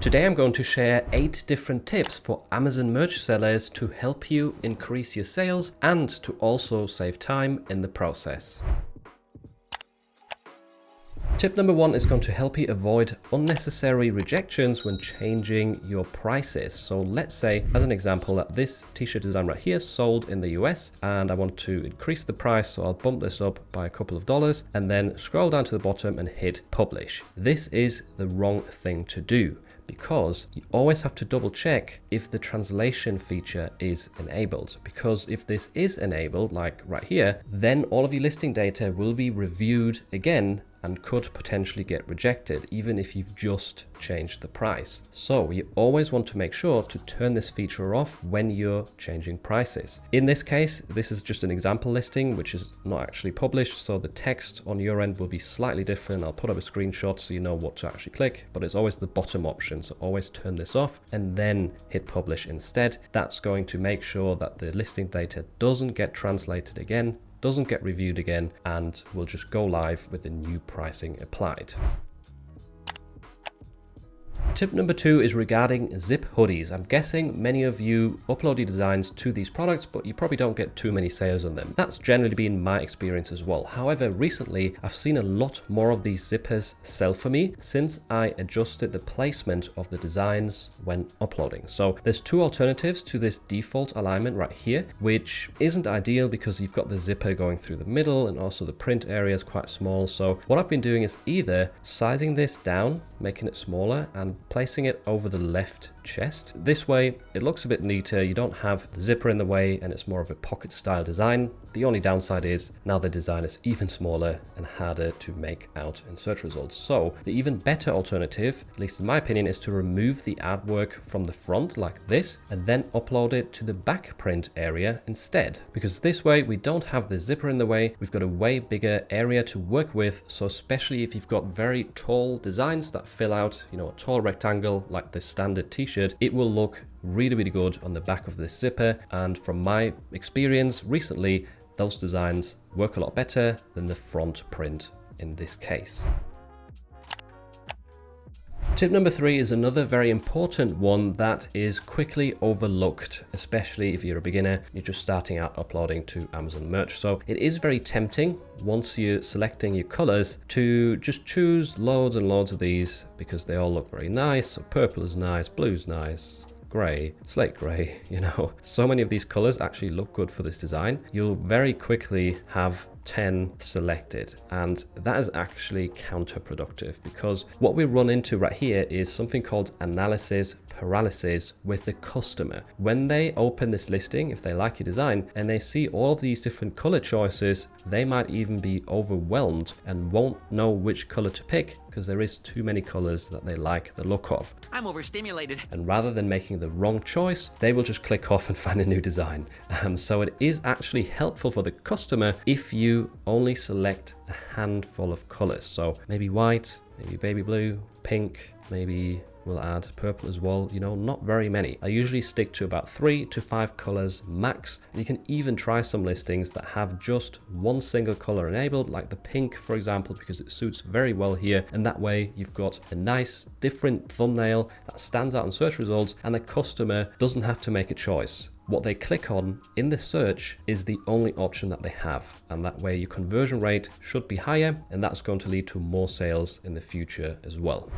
Today I'm going to share 8 different tips for Amazon merch sellers to help you increase your sales and to also save time in the process. Tip number 1 is going to help you avoid unnecessary rejections when changing your prices. So let's say, as an example, that this t-shirt design right here sold in the US and I want to increase the price, so I'll bump this up by a couple of dollars and then scroll down to the bottom and hit publish. This is the wrong thing to do, because you always have to double check if the translation feature is enabled. Because if this is enabled, like right here, then all of your listing data will be reviewed again and could potentially get rejected, even if you've just changed the price. So you always want to make sure to turn this feature off when you're changing prices. In this case, this is just an example listing, which is not actually published. So the text on your end will be slightly different. I'll put up a screenshot so you know what to actually click, but it's always the bottom option. So always turn this off and then hit publish instead. That's going to make sure that the listing data doesn't get translated again, doesn't get reviewed again, and will just go live with the new pricing applied. Tip number 2 is regarding zip hoodies. I'm guessing many of you upload your designs to these products, but you probably don't get too many sales on them. That's generally been my experience as well. However, recently I've seen a lot more of these zippers sell for me since I adjusted the placement of the designs when uploading. So there's 2 alternatives to this default alignment right here, which isn't ideal because you've got the zipper going through the middle and also the print area is quite small. So what I've been doing is either sizing this down, making it smaller, and placing it over the left chest. This way it looks a bit neater, you don't have the zipper in the way, and it's more of a pocket style design. The only downside is now the design is even smaller and harder to make out in search results. So the even better alternative, at least in my opinion, is to remove the artwork from the front like this and then upload it to the back print area instead. Because this way we don't have the zipper in the way, we've got a way bigger area to work with. So especially if you've got very tall designs that fill out, a tall rectangle like the standard t-shirt, it will look really good on the back of this zipper. And from my experience recently, those designs work a lot better than the front print in this case. Tip number 3 is another very important one that is quickly overlooked, especially if you're a beginner, you're just starting out uploading to Amazon merch. So it is very tempting once you're selecting your colors to just choose loads and loads of these because they all look very nice. So purple is nice, blue's nice, gray, slate gray, so many of these colors actually look good for this design. You'll very quickly have 10 selected, and that is actually counterproductive because what we run into right here is something called analysis paralysis with the customer. When they open this listing, if they like your design and they see all of these different color choices, they might even be overwhelmed and won't know which color to pick because there is too many colors that they like the look of. I'm overstimulated. And rather than making the wrong choice, they will just click off and find a new design. So it is actually helpful for the customer if you only select a handful of colors. So maybe white, maybe baby blue, pink, maybe we'll add purple as well, not very many. I usually stick to about 3 to 5 colors max. And you can even try some listings that have just one single color enabled, like the pink, for example, because it suits very well here. And that way you've got a nice different thumbnail that stands out in search results and the customer doesn't have to make a choice. What they click on in the search is the only option that they have. And that way your conversion rate should be higher, and that's going to lead to more sales in the future as well.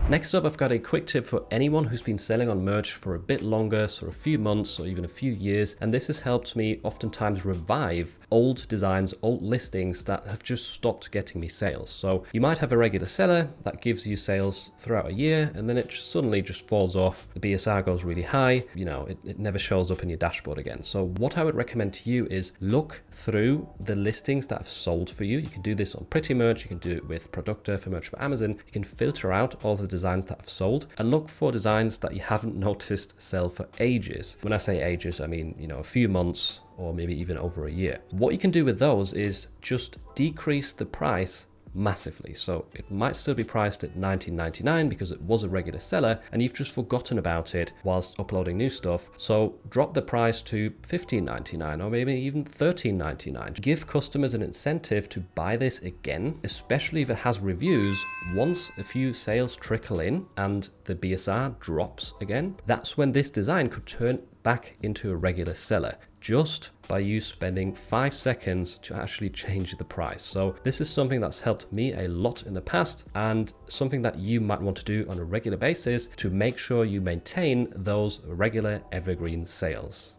Next up, I've got a quick tip for anyone who's been selling on merch for a bit longer, so a few months or even a few years. And this has helped me oftentimes revive old designs, old listings that have just stopped getting me sales. So you might have a regular seller that gives you sales throughout a year, and then it suddenly just falls off. The BSR goes really high, it never shows up in your dashboard again. So what I would recommend to you is look through the listings that have sold for you. You can do this on Pretty Merch, you can do it with Productor for Merch for Amazon. You can filter out all the designs that have sold and look for designs that you haven't noticed sell for ages. When I say ages, I mean, a few months or maybe even over a year. What you can do with those is just decrease the price massively. So it might still be priced at $19.99 because it was a regular seller and you've just forgotten about it whilst uploading new stuff. So drop the price to $15.99 or maybe even $13.99. Give customers an incentive to buy this again, especially if it has reviews. Once a few sales trickle in and the BSR drops again, that's when this design could turn back into a regular seller, just by you spending 5 seconds to actually change the price. So this is something that's helped me a lot in the past and something that you might want to do on a regular basis to make sure you maintain those regular evergreen sales.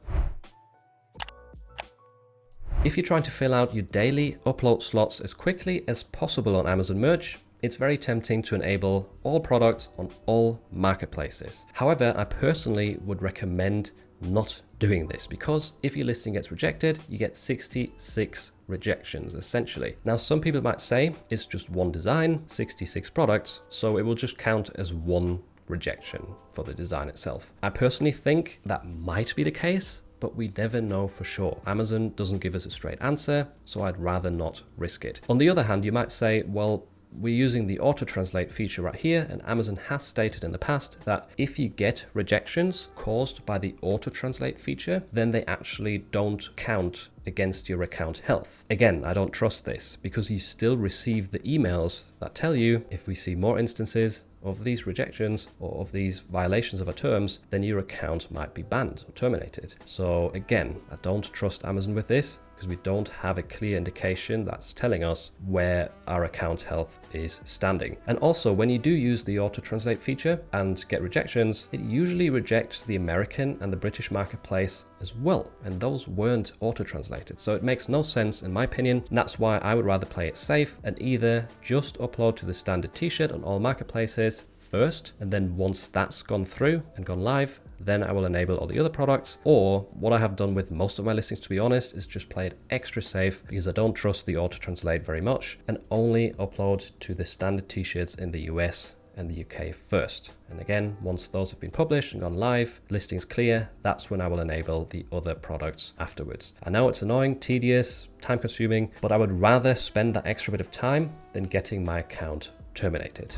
If you're trying to fill out your daily upload slots as quickly as possible on Amazon Merch, it's very tempting to enable all products on all marketplaces. However, I personally would recommend not doing this because if your listing gets rejected, you get 66 rejections essentially. Now, some people might say it's just one design, 66 products, so it will just count as one rejection for the design itself. I personally think that might be the case, but we never know for sure. Amazon doesn't give us a straight answer, so I'd rather not risk it. On the other hand, you might say, well, we're using the auto translate feature right here, and Amazon has stated in the past that if you get rejections caused by the auto translate feature, then they actually don't count against your account health. Again, I don't trust this because you still receive the emails that tell you if we see more instances of these rejections or of these violations of our terms, then your account might be banned or terminated. So again, I don't trust Amazon with this because we don't have a clear indication that's telling us where our account health is standing. And also, when you do use the auto translate feature and get rejections, it usually rejects the American and the British marketplace as well, and those weren't auto translated, so it makes no sense in my opinion, and that's why I would rather play it safe and either just upload to the standard t-shirt on all marketplaces first, and then once that's gone through and gone live, then I will enable all the other products. Or what I have done with most of my listings, to be honest, is just play it extra safe because I don't trust the auto translate very much, and only upload to the standard t-shirts in the US and the UK first. And again, once those have been published and gone live, listings clear, that's when I will enable the other products afterwards. I know it's annoying, tedious, time consuming, but I would rather spend that extra bit of time than getting my account terminated.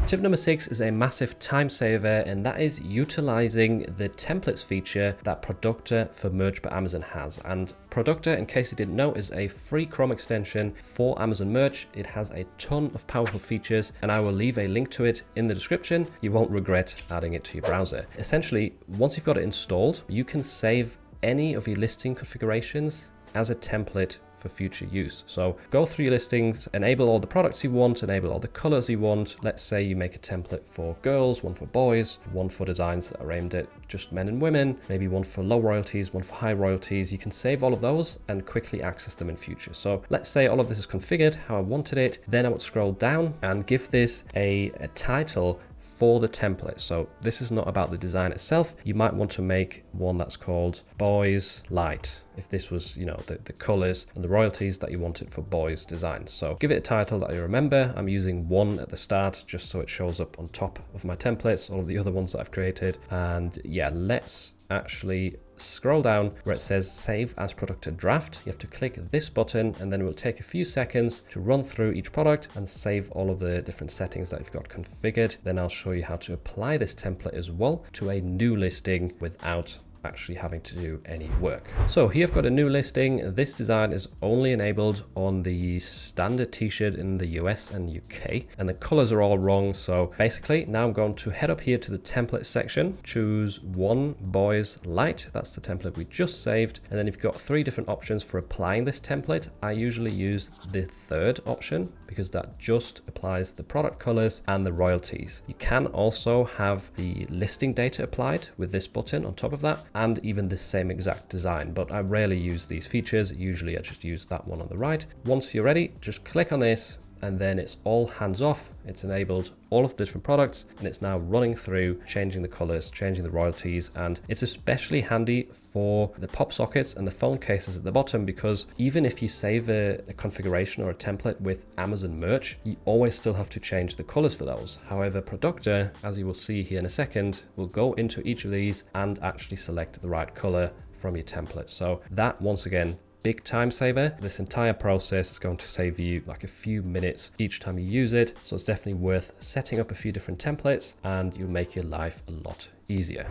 Tip number 6 is a massive time saver, and that is utilizing the templates feature that Productor for Merch by Amazon has. And Productor, in case you didn't know, is a free Chrome extension for Amazon Merch. It has a ton of powerful features, and I will leave a link to it in the description. You won't regret adding it to your browser. Essentially, once you've got it installed, you can save any of your listing configurations as a template for future use. So go through your listings, enable all the products you want, enable all the colors you want. Let's say you make a template for girls, one for boys, one for designs that are aimed at just men and women, maybe one for low royalties, one for high royalties. You can save all of those and quickly access them in future. So let's say all of this is configured how I wanted it. Then I would scroll down and give this a title for the template. So this is not about the design itself. You might want to make one that's called Boys Light, if this was, you know, the colors and the royalties that you wanted for boys designs. So give it a title that you remember. I'm using one at the start just so it shows up on top of my templates, all of the other ones that I've created. And yeah, let's actually scroll down where it says save as product and draft. You have to click this button, and then it will take a few seconds to run through each product and save all of the different settings that you've got configured. Then I'll show you how to apply this template as well to a new listing without actually having to do any work. So here I've got a new listing. This design is only enabled on the standard t-shirt in the US and UK, and the colors are all wrong. So basically now I'm going to head up here to the template section, choose one Boys Light. That's the template we just saved. And then you've got 3 different options for applying this template. I usually use the third option because that just applies the product colors and the royalties. You can also have the listing data applied with this button on top of that, and even the same exact design, but I rarely use these features. Usually I just use that one on the right. Once you're ready, just click on this, and then it's all hands off. It's enabled all of the different products, and it's now running through, changing the colors, changing the royalties. And it's especially handy for the pop sockets and the phone cases at the bottom, because even if you save a configuration or a template with Amazon Merch, you always still have to change the colors for those. However, Productor, as you will see here in a second, will go into each of these and actually select the right color from your template. So that, once again, big time saver. This entire process is going to save you like a few minutes each time you use it. So it's definitely worth setting up a few different templates and you'll make your life a lot easier.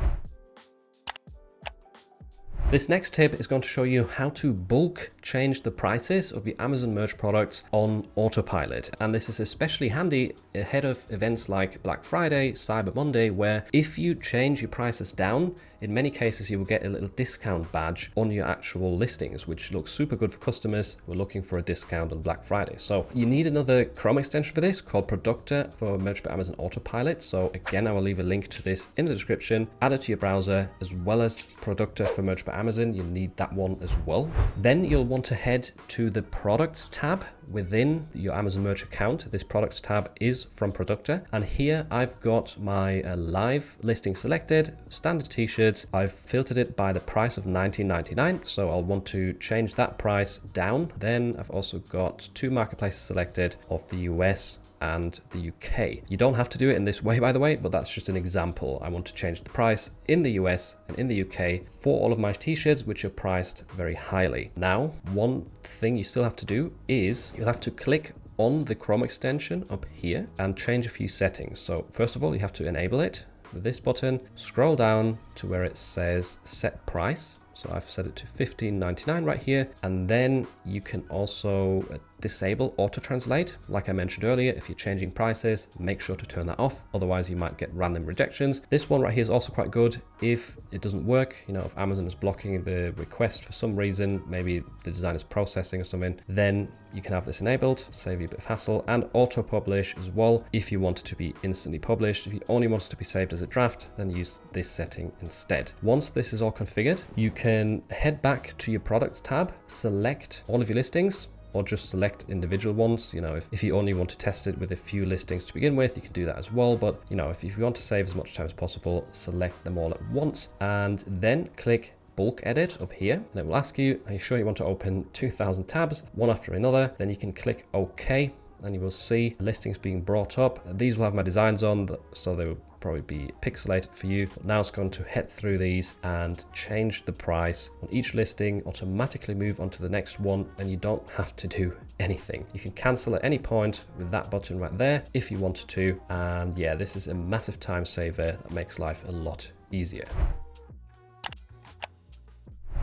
This next tip is going to show you how to bulk change the prices of your Amazon merch products on autopilot. And this is especially handy ahead of events like Black Friday, Cyber Monday, where if you change your prices down, in many cases you will get a little discount badge on your actual listings, which looks super good for customers who are looking for a discount on Black Friday. So you need another Chrome extension for this called Productor for Merch by Amazon Autopilot. So again, I will leave a link to this in the description. Add it to your browser, as well as Productor for Merch by Amazon. You need that one as well. Then you'll want to head to the Products tab within your Amazon Merch account. This Products tab is from Productor, and here I've got my live listing selected, standard t-shirts. I've filtered it by the price of $19.99, so I'll want to change that price down. Then I've also got 2 marketplaces selected of the US and the UK. You don't have to do it in this way, by the way, but that's just an example. I want to change the price in the US and in the UK for all of my t-shirts, which are priced very highly. Now, one thing you still have to do is you'll have to click on the Chrome extension up here and change a few settings. So first of all, you have to enable it with this button, scroll down to where it says set price. So I've set it to $15.99 right here. And then you can also disable auto translate. Like I mentioned earlier, if you're changing prices, make sure to turn that off. Otherwise you might get random rejections. This one right here is also quite good. If it doesn't work, you know, if Amazon is blocking the request for some reason, maybe the design is processing or something, then you can have this enabled, save you a bit of hassle, and auto publish as well. If you want it to be instantly published, if you only want it to be saved as a draft, then use this setting instead. Once this is all configured, you can head back to your products tab, select all of your listings, or just select individual ones. You know, if you only want to test it with a few listings to begin with, you can do that as well. But you know, if you want to save as much time as possible, select them all at once and then click bulk edit up here, and it will ask you, are you sure you want to open 2,000 tabs, one after another? Then you can click OK, and you will see listings being brought up. These will have my designs on, so they will probably be pixelated for you. But now it's going to head through these and change the price on each listing, automatically move on to the next one, and you don't have to do anything. You can cancel at any point with that button right there if you wanted to. And yeah, this is a massive time saver that makes life a lot easier.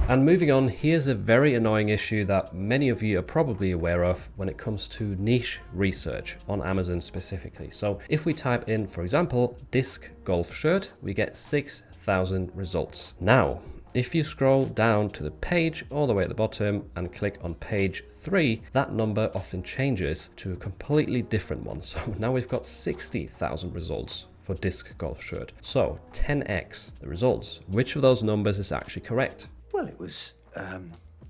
And moving on, here's a very annoying issue that many of you are probably aware of when it comes to niche research on Amazon specifically. So if we type in, for example, disc golf shirt, we get 6,000 results. Now, if you scroll down to the page all the way at the bottom and click on page 3, that number often changes to a completely different one. So now we've got 60,000 results for disc golf shirt. So 10x the results. Which of those numbers is actually correct? Well, it was,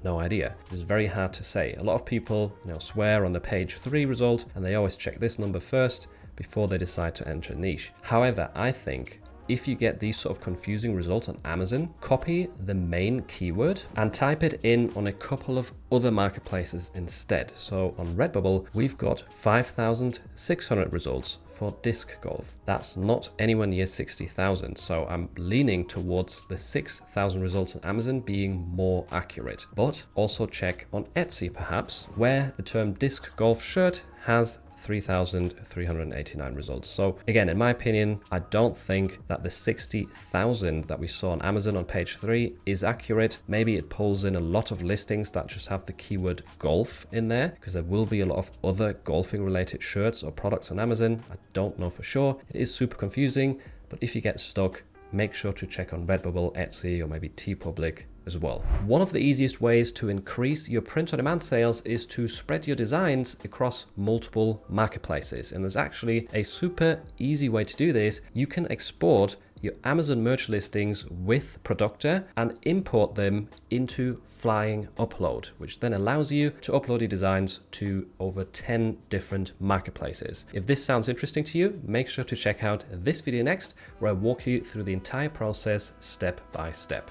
No idea. It is very hard to say. A lot of people, swear on the page 3 result, and they always check this number first before they decide to enter a niche. However, I think if you get these sort of confusing results on Amazon, copy the main keyword and type it in on a couple of other marketplaces instead. So on Redbubble, we've got 5,600 results for disc golf. That's not anywhere near 60,000. So I'm leaning towards the 6,000 results on Amazon being more accurate. But also check on Etsy perhaps, where the term disc golf shirt has 3,389 results. So again, in my opinion, I don't think that the 60,000 that we saw on Amazon on page 3 is accurate. Maybe it pulls in a lot of listings that just have the keyword golf in there, because there will be a lot of other golfing related shirts or products on Amazon. I don't know for sure. It is super confusing, but if you get stuck, make sure to check on Redbubble, Etsy, or maybe TeePublic as well. One of the easiest ways to increase your print-on-demand sales is to spread your designs across multiple marketplaces. And there's actually a super easy way to do this. You can export your Amazon merch listings with Productor and import them into Flying Upload, which then allows you to upload your designs to over 10 different marketplaces. If this sounds interesting to you, make sure to check out this video next, where I walk you through the entire process step by step.